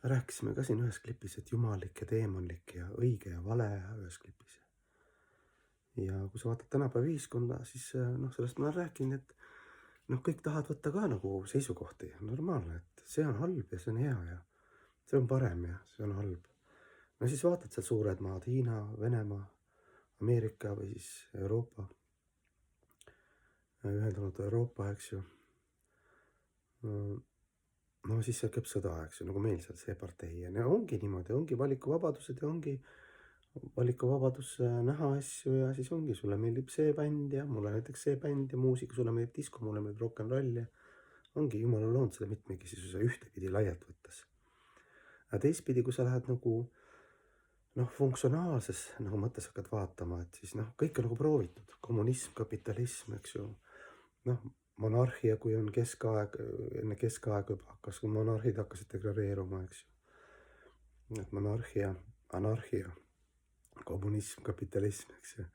rääkisime ka siin ühes klipis, et jumallik ja teemonlik ja õige ja vale ühes klipis. Ja kui sa vaatad tänapäeva ühiskonda, siis sellest ma olen rääkinud, et kõik tahavad võtta ka nagu seisukohti, normaalne, et see on halb ja see on hea ja see on parem ja see on halb. No siis vaatad seal suured maad, Hiina, Venemaa, Ameerika või siis Euroopa, ühendunud Euroopa, eks ju. No siis seal käib sõda, eks ju, nagu meil seal see partei ja ongi niimoodi, ongi valikuvabadused ja ongi valikuvabadus näha asju ja siis ongi, sulle meeldib see bänd ja mulle näiteks see bänd ja muusika, sulle meeldib disko, mulle meeldib rock n roll ja ongi jumal on loonud selle mitmekesisuse ühtepidi laialt võttes. Aga teistpidi, kui sa lähed nagu funktsionaalses mõttes hakkad vaatama, et siis kõik on nagu proovitud, kommunism, kapitalism, eks ju, monarhia, kui on keskaeg, enne keskaega juba hakkas, kui monarhid hakkasid degradeeruma, eks ju. Et monarhia, anarhia, kommunism, kapitalism, eks ju.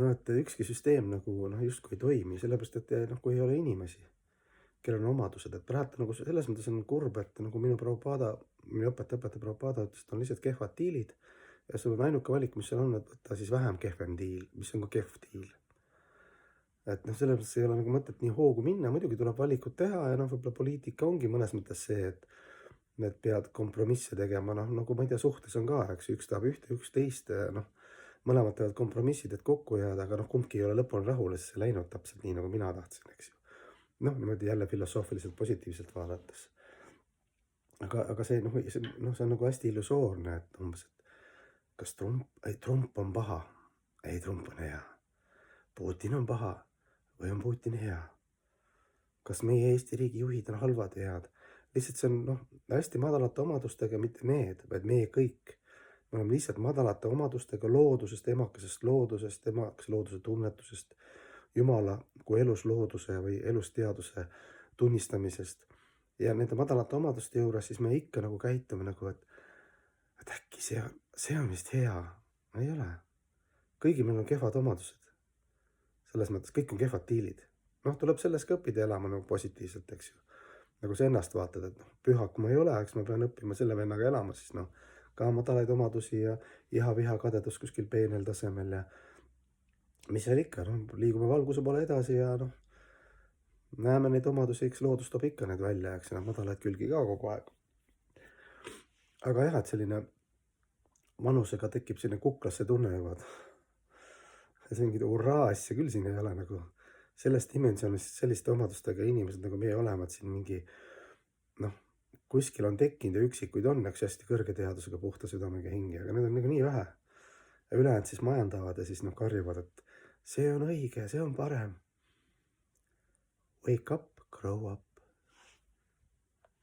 Et ükski süsteem justkui ei toimi, sellepärast et kui ei ole inimesi, kellel on omadused, et praegu selles mõttes on kurb, et nagu minu õpetaja Prabhupada ütles, et on lihtsalt kehvad diilid ja sul on ainuke valik, mis seal on, et võtta siis vähem kehvem diil, mis on ka kehv diil. Et selles mõttes ei ole nagu mõtet nii hoogu minna, muidugi tuleb valikud teha ja võib-olla poliitika ongi mõnes mõttes see, et need pead kompromisse tegema, nagu ma ei tea, suhtes on ka, eks üks tahab ühte, üks teist, mõlemad teevad kompromissid, et kokku jääda, aga kumbki ei ole lõpuni rahul ja siis ei läinud täpselt nii, nagu mina tahtsin, eks ju. Niimoodi jälle filosoofiliselt positiivselt vaadates. Aga see on nagu hästi illusoorne, et umbes, et kas Trump on paha? Ei, Trump on hea. Putin on paha või on Putin hea? Kas meie Eesti riigi juhid on halvad ja head? Lihtsalt see on hästi madalate omadustega, mitte need, vaid meie kõik. Me oleme lihtsalt madalate omadustega loodusest, emakesest loodusest, emakese looduse tunnetusest, Jumala kui eluslooduse või elusteaduse tunnistamisest. Ja nende madalate omaduste juures siis me ikka nagu käitume nagu, et äkki see on vist hea. Ei ole. Kõigil meil on kehvad omadused. Selles mõttes kõik on kehvad diilid. Tuleb selles ka õppida elama nagu positiivselt, eks ju. Nagu sa ennast vaatad, et pühak ma ei ole, eks ma pean õppima selle vennaga elama, siis ka madalaid omadusi ja iha, viha, kadedus kuskil peenel tasemel ja mis seal ikka, liigume valguse poole edasi ja näeme neid omadusi, eks loodus toob ikka need välja, eks madalaid külgi ka kogu aeg. Aga jah, et selline vanusega tekib selline kuklasse tunne juba, et see mingit hurraa asja küll siin ei ole nagu selles dimensioonis selliste omadustega inimesed nagu meie oleme, et siin mingi kuskil on tekkinud ja üksikuid on, eks hästi kõrge teadusega puhta südamega hingi, aga need on nagu nii vähe. Ja ülejäänud siis majandavad ja siis karjuvad, et see on õige, see on parem. Wake up, grow up.